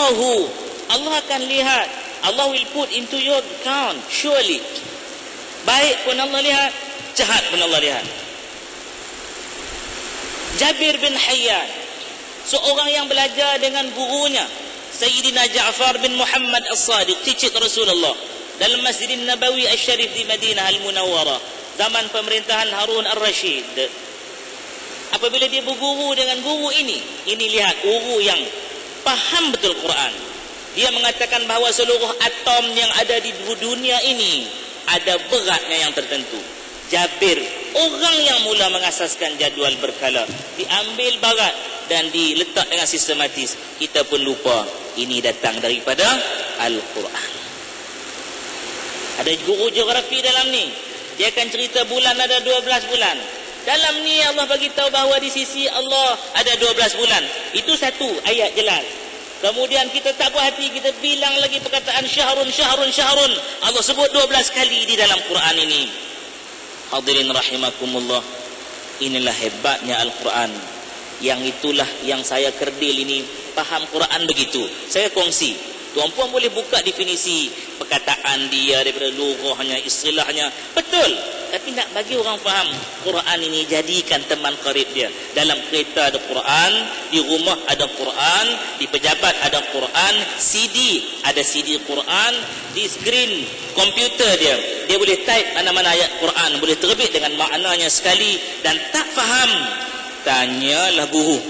yarahu. Allah akan lihat. Allah will put into your account, surely. Baik pun Allah lihat, jahat pun Allah lihat. Jabir bin Hayyan, seorang yang belajar dengan gurunya Sayyidina Ja'far bin Muhammad As-Sadiq, cicit Rasulullah, dalam Masjidin Nabawi Asy-Syarif di Madinah Al-Munawwarah, zaman pemerintahan Harun Ar-Rasyid. Apabila dia berguru dengan guru ini lihat guru yang faham betul Quran. Dia mengatakan bahawa seluruh atom yang ada di dunia ini ada beratnya yang tertentu. Jabir, orang yang mula mengasaskan jadual berkala, diambil barat dan diletak dengan sistematis. Kita pun lupa ini datang daripada Al-Quran. Ada guru geografi dalam ni, dia akan cerita bulan ada 12 bulan. Dalam ni Allah bagi tahu bahawa di sisi Allah ada 12 bulan. Itu satu ayat jelas. Kemudian kita tak puas hati, kita bilang lagi perkataan syahrun, syahrun, syahrun. Allah sebut 12 kali di dalam Quran ini. Hadirin rahimakumullah, inilah hebatnya Al-Quran. Yang itulah yang saya kerdil ini, faham Quran begitu. Saya kongsi, tuan-puan boleh buka definisi perkataan dia daripada lughahnya, istilahnya, betul. Tapi nak bagi orang faham Quran ini, jadikan teman karib dia. Dalam kereta ada Quran, di rumah ada Quran, di pejabat ada Quran, CD ada CD Quran, di skrin komputer dia boleh type mana-mana ayat Quran, boleh terbit dengan maknanya sekali. Dan tak faham, tanyalah guru.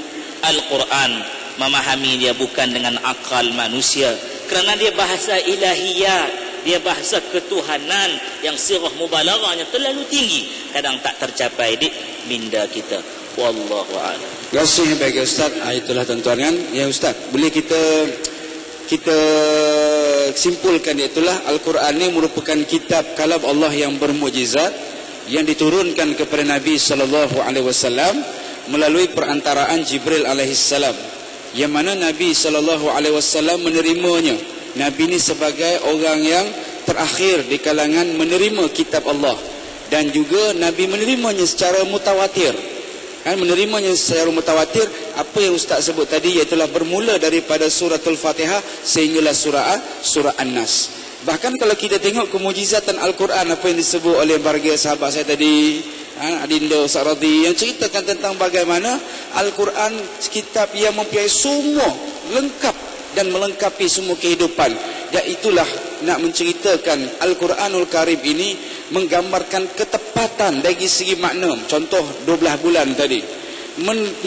Al-Quran memahami dia bukan dengan akal manusia, kerana dia bahasa ilahiyat. Dia bahasa ketuhanan yang sirah mubalaghahnya terlalu tinggi, kadang tak tercapai di minda kita. Wallahu a'lam. Terima kasih bagi Ustaz. Itulah tuan-tuan kan. Ya Ustaz, boleh kita simpulkan, itulah Al-Quran ini merupakan kitab kalam Allah yang bermukjizat, yang diturunkan kepada Nabi SAW melalui perantaraan Jibril alaihissalam, yang mana Nabi SAW menerimanya. Nabi ini sebagai orang yang terakhir di kalangan menerima kitab Allah, dan juga Nabi menerimanya secara mutawatir. Menerimanya secara mutawatir. Apa yang Ustaz sebut tadi, iaitulah bermula daripada suratul Fatihah sehinggalah surah An-Nas. Bahkan kalau kita tengok kemujizatan Al-Quran, apa yang disebut oleh bahagia sahabat saya tadi, Adinda Ustaz Radhi, yang ceritakan tentang bagaimana Al-Quran kitab yang mempunyai semua lengkap dan melengkapi semua kehidupan. Dan itulah nak menceritakan Al-Quranul Karim ini menggambarkan ketepatan dari segi makna. Contoh 12 bulan tadi,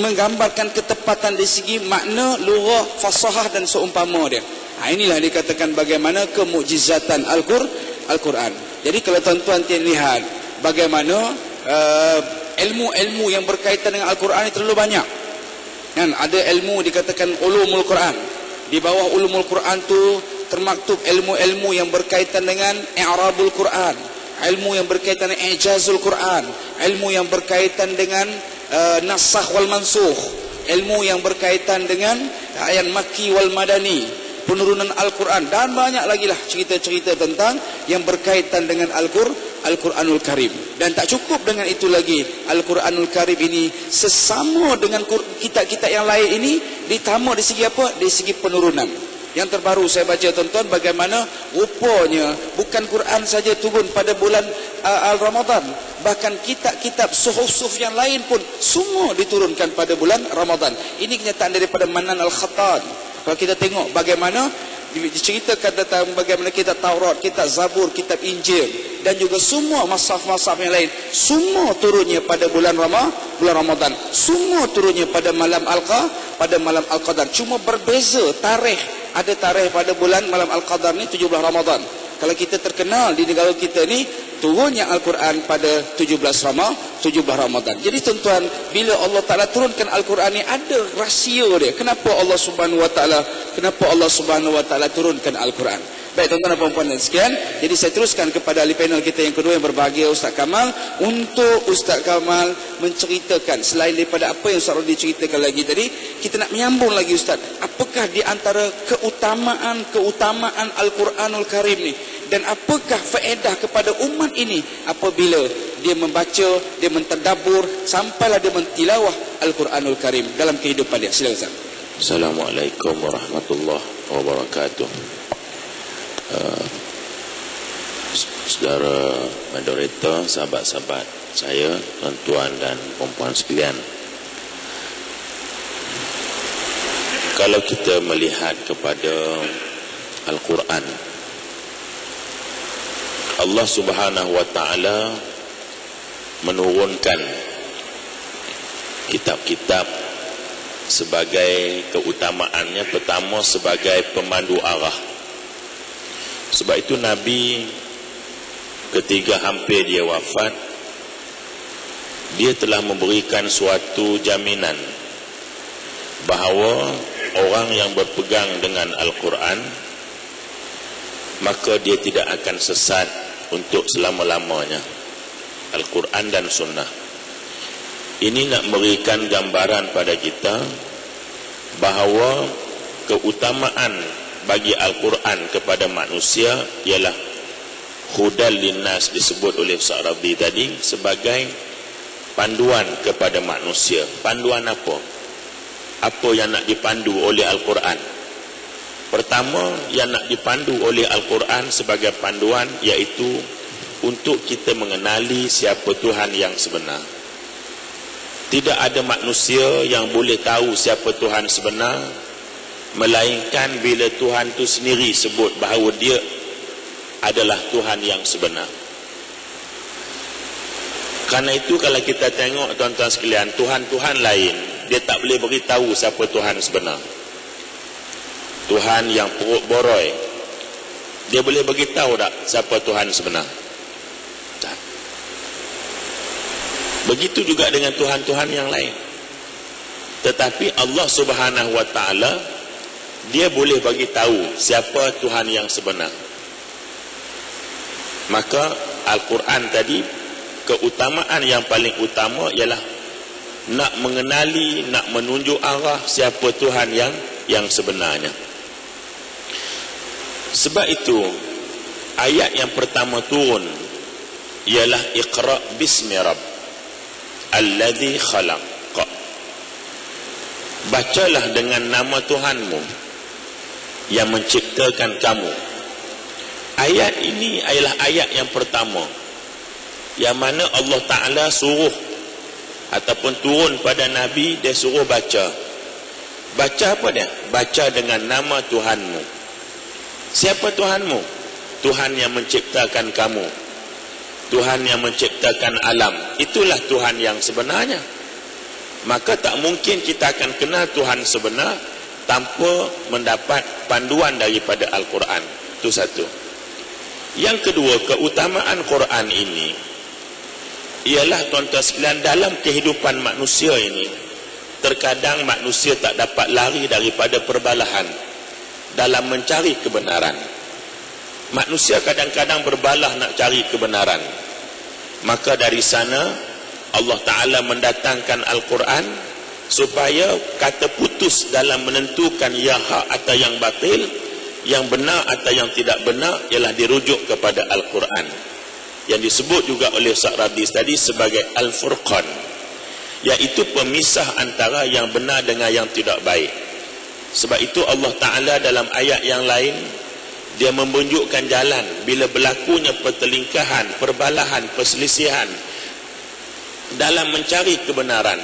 menggambarkan ketepatan dari segi makna, lughah, fasahah dan seumpama dia. Inilah dikatakan bagaimana kemukjizatan Al-Quran. Jadi kalau tuan-tuan lihat bagaimana ilmu-ilmu yang berkaitan dengan Al-Quran ini terlalu banyak. Ada ilmu dikatakan ulumul Quran. Di bawah ulumul Quran tu termaktub ilmu-ilmu yang berkaitan dengan i'rabul Quran, ilmu yang berkaitan dengan ijazul Quran, ilmu yang berkaitan dengan nasakh wal mansukh, ilmu yang berkaitan dengan ayat makki wal madani, penurunan Al-Quran, dan banyak lagi lah cerita-cerita tentang yang berkaitan dengan Al-Quranul Karim. Dan tak cukup dengan itu lagi, Al-Quranul Karim ini sesama dengan kitab-kitab yang lain ini ditambah di segi apa? Di segi penurunan. Yang terbaru saya baca tuan-tuan, bagaimana rupanya bukan Quran saja turun pada bulan Al-Ramadan, bahkan kitab-kitab suhuf yang lain pun semua diturunkan pada bulan Ramadan. Ini kenyataan daripada Manan Al-Khattan. Kalau kita tengok bagaimana diceritakan tentang bagaimana kitab Taurat, kitab Zabur, kitab Injil, dan juga semua mashaf-mashaf yang lain, semua turunnya pada bulan Ramadan, semua turunnya pada malam Al-Qadar. Cuma berbeza tarikh. Ada tarikh pada bulan malam Al-Qadar ni 17 Ramadan. Kalau kita terkenal di negara kita ni, turunnya Al-Quran pada 17 Ramadan. Jadi tuan-tuan, bila Allah Ta'ala turunkan Al-Quran ni, ada rahsia dia. Kenapa Allah Subhanahu Wa Ta'ala turunkan Al-Quran? Baik tuan-tuan dan puan-puan dan sekalian, jadi saya teruskan kepada ahli panel kita yang kedua yang berbahagia, Ustaz Kamal, untuk Ustaz Kamal menceritakan, selain daripada apa yang Ustaz Rodi ceritakan lagi tadi, kita nak menyambung lagi Ustaz, apakah di antara keutamaan Al-Quranul Karim ni, dan apakah faedah kepada umat ini apabila dia membaca, dia mentadabbur, sampailah dia mentilawah Al-Quranul Karim dalam kehidupan dia. Silakan Ustaz. Assalamualaikum warahmatullahi wabarakatuh. Saudara moderator, sahabat-sahabat saya, tuan-tuan dan puan-puan sekalian, kalau kita melihat kepada Al-Quran, Allah Subhanahu wa ta'ala menurunkan kitab-kitab sebagai keutamaannya, pertama sebagai pemandu arah. Sebab itu Nabi ketika hampir dia wafat, dia telah memberikan suatu jaminan bahawa orang yang berpegang dengan Al-Quran, maka dia tidak akan sesat untuk selama-lamanya. Al-Quran dan Sunnah ini nak memberikan gambaran pada kita bahawa keutamaan bagi Al-Quran kepada manusia ialah hudal linnas, disebut oleh Sa'rabi tadi sebagai panduan kepada manusia. Panduan apa? Apa yang nak dipandu oleh Al-Quran? Pertama, yang nak dipandu oleh Al-Quran sebagai panduan iaitu untuk kita mengenali siapa Tuhan yang sebenar. Tidak ada manusia yang boleh tahu siapa Tuhan sebenar melainkan bila Tuhan itu sendiri sebut bahawa dia adalah Tuhan yang sebenar. Karena itu kalau kita tengok tuan-tuan sekalian, Tuhan-Tuhan lain dia tak boleh beritahu siapa Tuhan sebenar. Tuhan yang perut boroi, dia boleh beritahu tak siapa Tuhan sebenar? Tak. Begitu juga dengan Tuhan-Tuhan yang lain. Tetapi Allah Subhanahu wa ta'ala, dia boleh bagi tahu siapa Tuhan yang sebenar. Maka Al-Quran tadi, keutamaan yang paling utama ialah nak mengenali, nak menunjuk arah siapa Tuhan yang sebenarnya. Sebab itu ayat yang pertama turun ialah Iqra bismi Rabb alladhi khalaq. Bacalah dengan nama Tuhanmu yang menciptakan kamu. Ayat ini adalah ayat yang pertama yang mana Allah Ta'ala suruh ataupun turun pada Nabi, dia suruh baca. Baca apa dia? Baca dengan nama Tuhanmu. Siapa Tuhanmu? Tuhan yang menciptakan kamu, Tuhan yang menciptakan alam. Itulah Tuhan yang sebenarnya. Maka tak mungkin kita akan kenal Tuhan sebenar tanpa mendapat panduan daripada Al-Quran. Itu satu. Yang kedua, keutamaan Quran ini ialah tuan-tuan sekalian, dalam kehidupan manusia ini terkadang manusia tak dapat lari daripada perbalahan dalam mencari kebenaran. Manusia kadang-kadang berbalah nak cari kebenaran. Maka dari sana Allah Ta'ala mendatangkan Al-Quran supaya kata putus dalam menentukan yang hak atau yang batil, yang benar atau yang tidak benar ialah dirujuk kepada Al-Quran, yang disebut juga oleh Sa'rabi tadi sebagai Al-Furqan, iaitu pemisah antara yang benar dengan yang tidak baik. Sebab itu Allah Ta'ala dalam ayat yang lain dia menunjukkan jalan bila berlakunya pertelingkahan, perbalahan, perselisihan dalam mencari kebenaran.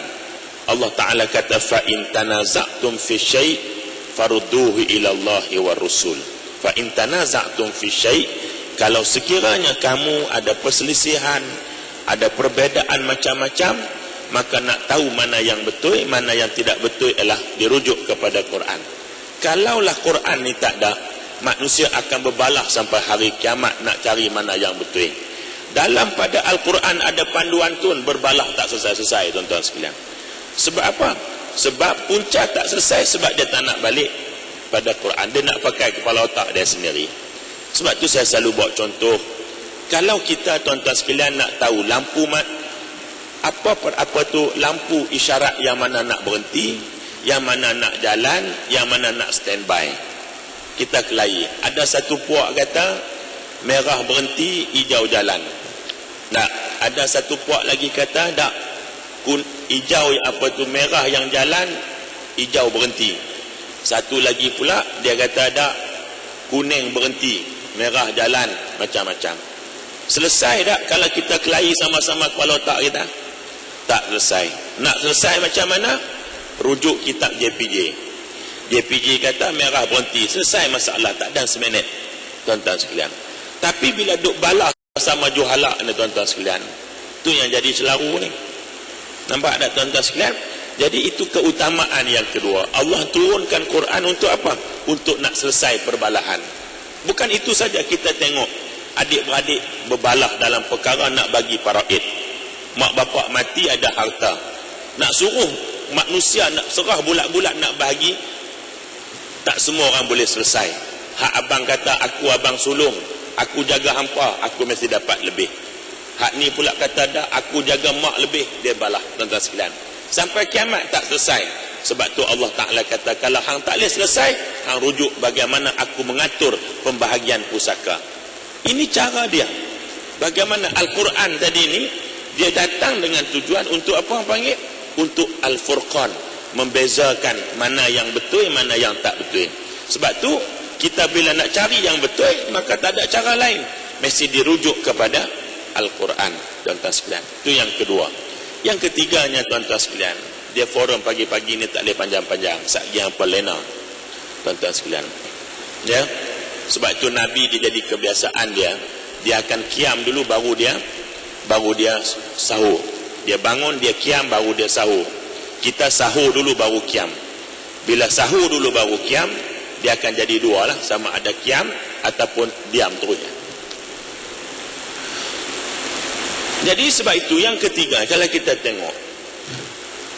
Allah Ta'ala kata fa in tanaza'tum fi syai' farudduhu ila Allahi wa Rasul. Fa in tanaza'tum fi syai', kalau sekiranya kamu ada perselisihan, ada perbezaan macam-macam, maka nak tahu mana yang betul, mana yang tidak betul ialah dirujuk kepada Quran. Kalaulah Quran ni tak ada, manusia akan berbalah sampai hari kiamat nak cari mana yang betul. Dalam pada Al-Quran ada panduan tun, berbalah tak selesai-selesai tuan-tuan sekalian. Sebab apa? Sebab punca tak selesai sebab dia tak nak balik pada Quran. Dia nak pakai kepala otak dia sendiri. Sebab tu saya selalu buat contoh. Kalau kita tuan-tuan sekalian nak tahu lampu apa tu lampu isyarat yang mana nak berhenti, yang mana nak jalan, yang mana nak standby, kita kelahi. Ada satu puak kata merah berhenti, hijau jalan. Nah, ada satu puak lagi kata tak, hijau apa tu merah yang jalan, hijau berhenti. Satu lagi pula dia kata ada kuning berhenti, merah jalan, macam-macam. Selesai tak kalau kita kelahi sama-sama kepala otak kita? Tak selesai. Nak selesai macam mana? Rujuk kitab JPJ. JPJ kata merah berhenti, selesai masalah, tak dan seminit, tuan-tuan sekalian. Tapi bila duk balas sama juhala ni tuan-tuan sekalian, tu yang jadi selaru ni. Nampak tak tuan-tuan sekalian? Jadi itu keutamaan yang kedua. Allah turunkan Quran untuk apa? Untuk nak selesai perbalahan. Bukan itu saja, kita tengok adik-beradik berbalah dalam perkara nak bagi faraid. Mak bapak mati ada harta, nak suruh manusia nak serah bulat-bulat nak bahagi, tak semua orang boleh selesai. Hak abang kata aku abang sulung, aku jaga hampa, aku mesti dapat lebih. Hak ni pula kata dah aku jaga mak lebih, dia balah, tuan-tuan sekalian. Sampai kiamat tak selesai. Sebab tu Allah Ta'ala kata kalau hang tak boleh selesai, hang rujuk bagaimana aku mengatur pembahagian pusaka. Ini cara dia. Bagaimana Al-Quran tadi ni, dia datang dengan tujuan untuk apa orang panggil? Untuk Al-Furqan, membezakan mana yang betul, mana yang tak betul. Sebab tu kita bila nak cari yang betul, maka tak ada cara lain, mesti dirujuk kepada Al-Quran, tuan-tuan sekalian. Itu yang kedua. Yang ketiganya tuan-tuan sekalian, dia forum pagi-pagi ni tak boleh panjang-panjang, satgi hampa lena, tuan-tuan sekalian. Ya, sebab itu Nabi dia jadi kebiasaan dia akan kiam dulu baru dia sahur. Dia bangun, dia kiam, baru dia sahur. Kita sahur dulu baru kiam. Bila sahur dulu baru kiam, dia akan jadi dua lah, sama ada kiam ataupun diam terusnya. Jadi sebab itu yang ketiga, kalau kita tengok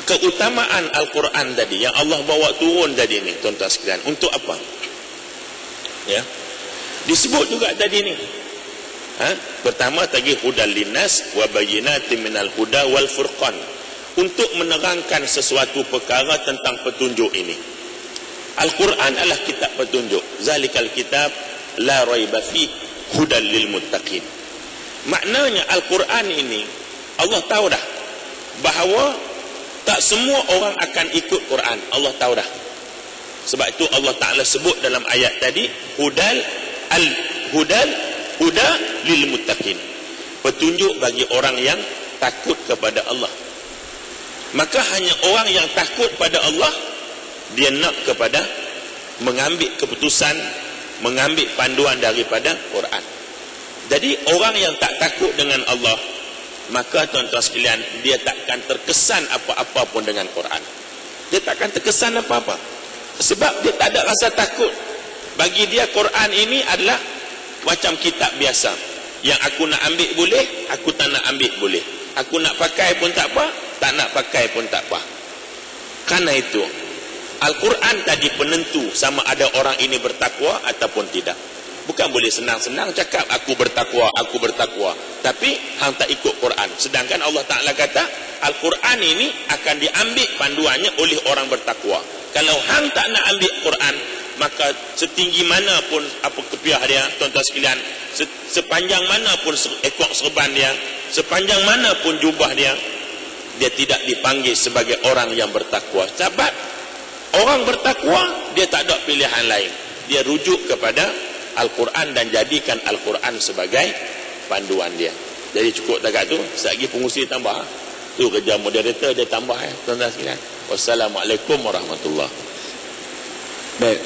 keutamaan Al-Quran tadi yang Allah bawa turun tadi ni, tuan-tuan sekalian, untuk apa? Ya, disebut juga tadi ni. Pertama tadi hudal linnas wa bayyinatin minal huda wal furqan, untuk menerangkan sesuatu perkara tentang petunjuk ini. Al-Quran adalah kitab petunjuk. Zalikal kitab la raiba fi hudal lil muttaqin. Maknanya Al-Quran ini Allah tahu dah bahawa tak semua orang akan ikut Quran. Allah tahu dah. Sebab itu Allah Ta'ala sebut dalam ayat tadi huda lil muttaqin, petunjuk bagi orang yang takut kepada Allah. Maka hanya orang yang takut pada Allah, dia nak kepada mengambil keputusan, mengambil panduan daripada Quran. Jadi orang yang tak takut dengan Allah, maka tuan-tuan sekalian, dia takkan terkesan apa-apa pun dengan Quran. Dia takkan terkesan apa-apa, sebab dia tak ada rasa takut. Bagi dia Quran ini adalah macam kitab biasa, yang aku nak ambil boleh, aku tak nak ambil boleh, aku nak pakai pun tak apa, tak nak pakai pun tak apa. Karena itu Al-Quran tadi penentu sama ada orang ini bertakwa ataupun tidak. Bukan boleh senang-senang cakap aku bertakwa, tapi hang tak ikut Quran. Sedangkan Allah Ta'ala kata Al-Quran ini akan diambil panduannya oleh orang bertakwa. Kalau hang tak nak ambil Quran, maka setinggi mana pun apa kepiah dia, tuan-tuan sekalian, sepanjang mana pun ekor serban dia, sepanjang mana pun jubah dia, dia tidak dipanggil sebagai orang yang bertakwa. Sebab orang bertakwa, dia tak ada pilihan lain, dia rujuk kepada Al-Quran dan jadikan Al-Quran sebagai panduan dia. Jadi cukup dekat tu, sekali pengusi tambah. Tu kerja moderator, dia tambah tuan-tuan sekalian. Wassalamualaikum warahmatullahi. Baik,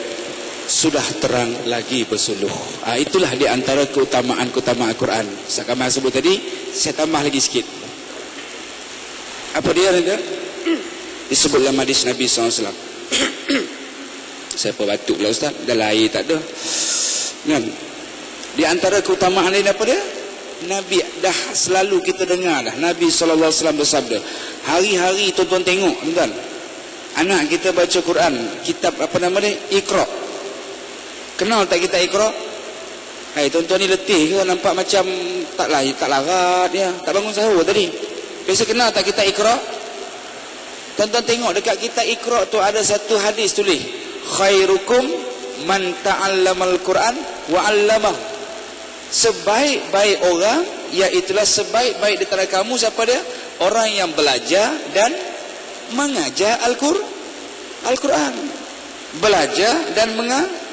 sudah terang lagi bersuluh. Itulah di antara keutamaan Al-Quran. Sekarang sebut tadi, saya tambah lagi sikit. Apa dia? Disebut dalam hadis Nabi SAW. Saya batuk pula Ustaz, dah air tak ada. Kan? Di antara keutamaan lain apa dia? Nabi dah selalu kita dengar dah, Nabi SAW bersabda, hari-hari tuan-tuan tengok tuan, anak kita baca Quran, kitab apa nama dia? Iqra. Kenal tak kita Iqra? Tuan-tuan ni letih ke? Nampak macam tak larat dia, tak bangun sahur tadi. Biasa kenal tak kita Iqra? Tuan-tuan tengok dekat kita Iqra tu ada satu hadis tulis, khairukum man ta'allamal Quran wa 'allamahu. Sebaik-baik orang, iaitulah sebaik-baik di antara kamu siapa dia? Orang yang belajar dan mengajar Al-Quran. belajar dan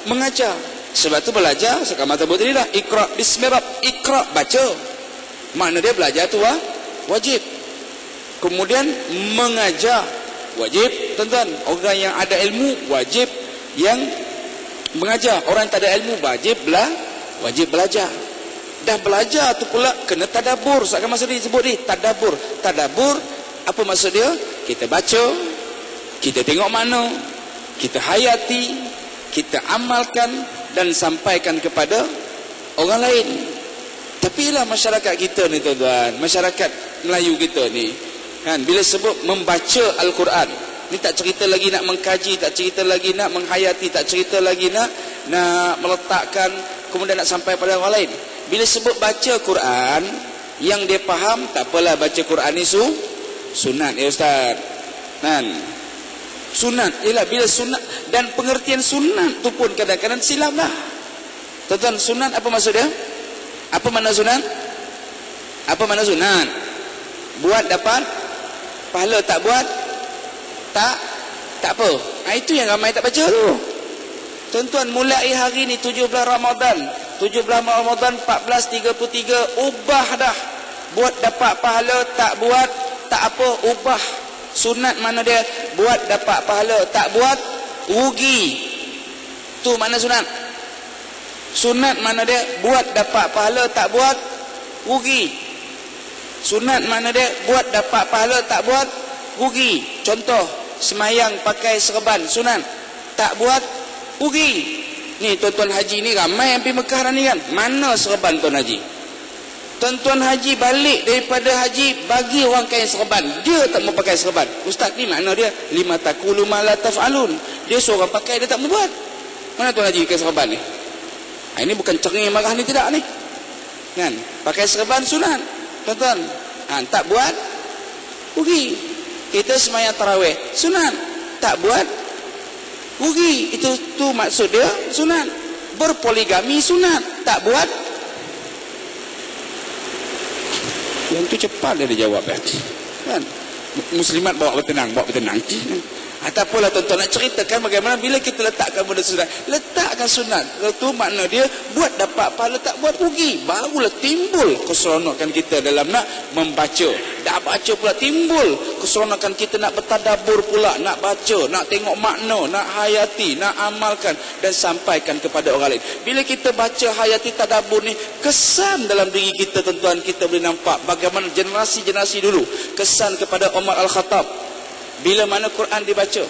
mengajar. Sebab tu belajar sekarang mata buat inilah Iqra bismi rabb, Iqra baca. Makna dia belajar tu wajib. Kemudian mengajar wajib, tuan-tuan. Orang yang ada ilmu wajib yang mengajar. Orang yang tak ada ilmu wajib belajar. Dah belajar tu pula kena tadabbur. Sekarang masa dia sebut ni tadabbur. Tadabbur apa maksud dia? Kita baca, kita tengok makna, kita hayati, kita amalkan dan sampaikan kepada orang lain. Tapi lah masyarakat kita ni tuan-tuan, masyarakat Melayu kita ni kan, bila sebut membaca Al-Quran ni tak cerita lagi nak mengkaji, tak cerita lagi nak menghayati, tak cerita lagi nak meletakkan kemudian nak sampai pada orang lain. Bila sebut baca Quran, yang dia faham tak apalah baca Quran ni sunat ya ustaz kan. Sunat ialah bila sunat, dan pengertian sunat tu pun kadang-kadang silap lah tuan-tuan. Sunat apa maksud dia? Apa makna sunat? Apa makna sunat? Buat dapat pahala, tak buat tak apa. Itu yang ramai tak baca tu tuan-tuan. Mulai hari ni 17 Ramadan 1433 ubah dah. Buat dapat pahala, tak buat tak apa, ubah. Sunat mana dia? Buat dapat pahala, tak buat rugi. Tu makna sunat. Sunat mana dia? Buat dapat pahala, tak buat rugi. Sunat mana dia? Buat dapat pahala, tak buat rugi. Contoh, semayang pakai serban, sunat, tak buat rugi. Ni tuan-tuan haji ni ramai yang pergi Mekah ni kan. Mana serban tuan haji? Tuan-tuan haji balik daripada haji, bagi orang kain serban, dia tak mau pakai serban. Ustaz ni mana dia? Lima taqulu ma la taf'alun. Dia suruh orang pakai, dia tak mau buat. Mana tuan haji pakai serban ni? Ini bukan cengeng marah ni, tidak ni kan. Pakai serban sunat tuan-tuan, tak buat rugi. Kita semayang tarawih sunat, tak buat rugi. Itu tu maksud dia sunat. Berpoligami sunat, tak buat. Yang tu cepat dia jawab kan. Muslimat bawa bertenang. Tak apalah tuan-tuan, nak ceritakan bagaimana bila kita letakkan benda sunat. Letakkan sunat itu makna dia buat dapat pahala, tak buat rugi. Barulah timbul keseronokan kita dalam nak membaca. Dah baca pula timbul keseronokan kita nak bertadabbur pula, nak baca, nak tengok makna, nak hayati, nak amalkan dan sampaikan kepada orang lain. Bila kita baca, hayati, tadabbur ni, kesan dalam diri kita tuan-tuan, kita boleh nampak bagaimana generasi-generasi dulu kesan kepada Umar Al-Khattab. Bila mana Quran dibaca,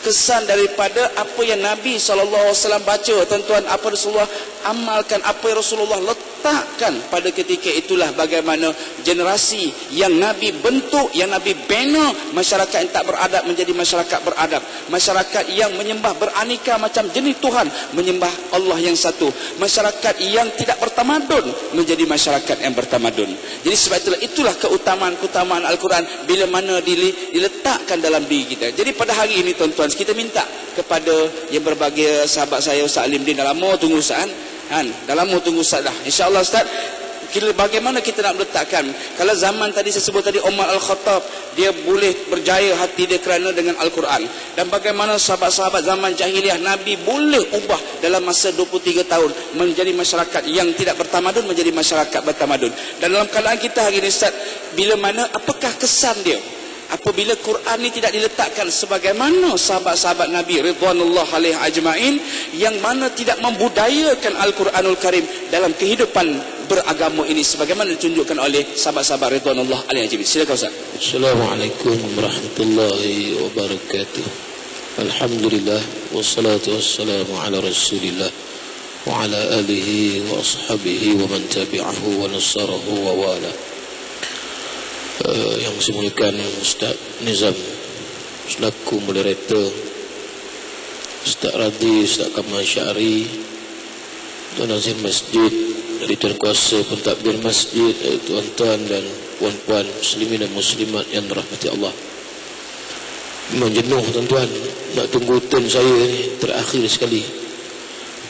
kesan daripada apa yang Nabi SAW baca tuan-tuan, apa Rasulullah amalkan, apa yang Rasulullah letakkan pada ketika itulah bagaimana generasi yang Nabi bentuk, yang Nabi bina, masyarakat yang tak beradab menjadi masyarakat beradab, masyarakat yang menyembah beraneka macam jenis Tuhan, menyembah Allah yang satu, masyarakat yang tidak bertamadun menjadi masyarakat yang bertamadun. Jadi sebab itulah keutamaan Al-Quran bila mana diletakkan dalam diri kita. Jadi pada hari ini tuan-tuan, kita minta kepada yang berbahagia sahabat saya Ustaz Alimdin, dah lama tunggu Ustaz kan? Dah lama tunggu Ustaz dah. InsyaAllah Ustaz, bagaimana kita nak meletakkan, kalau zaman tadi saya sebut tadi Umar Al-Khattab, dia boleh berjaya hati dia kerana dengan Al-Quran. Dan bagaimana sahabat-sahabat zaman jahiliah, Nabi boleh ubah dalam masa 23 tahun menjadi masyarakat yang tidak bertamadun menjadi masyarakat bertamadun. Dan dalam keadaan kita hari ini Ustaz, bila mana apakah kesan dia apabila Quran ni tidak diletakkan sebagaimana sahabat-sahabat Nabi ridwanullah alaih ajma'in, yang mana tidak membudayakan Al-Quranul Karim dalam kehidupan beragama ini sebagaimana ditunjukkan oleh sahabat-sahabat ridwanullah alaih ajma'in. Silakan Ustaz. Assalamualaikum warahmatullahi wabarakatuh. Alhamdulillah wassalatu wassalamu ala Rasulillah wa ala alihi wa ashabihi wa man tabi'ahu wa nasarahu wa wala. Yang saya muliakan Ustaz Nizam selaku moderator, Ustaz Radhi, Ustaz Kamal Syari, Tuan Nazir Masjid, dari Tuan Kuasa Pentadbir Masjid, tuan-tuan dan puan-puan muslimin dan muslimat yang dirahmati Allah. Memang jenuh tuan-tuan, nak tunggu turn saya ni terakhir sekali.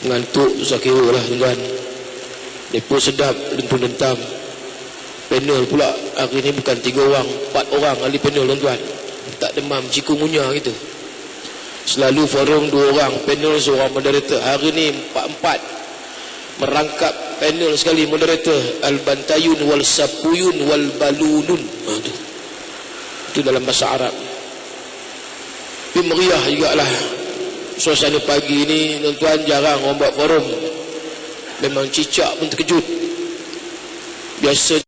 Mengantuk susah kira lah tuan-tuan. Depa sedap dentum-dentam. Panel pula hari ni bukan 3 orang, 4 orang ahli panel tuan-tuan. Tak demam cikungunya gitu. Selalu forum 2 orang, panel seorang moderator. Hari ni 4-4 merangkap panel sekali moderator. Al-bantayun wal sapuyun wal balunun. Itu dalam bahasa Arab. Tapi meriah jugalah suasana pagi ni. Tuan-tuan jarang orang buat forum. Memang cicak pun terkejut. Biasa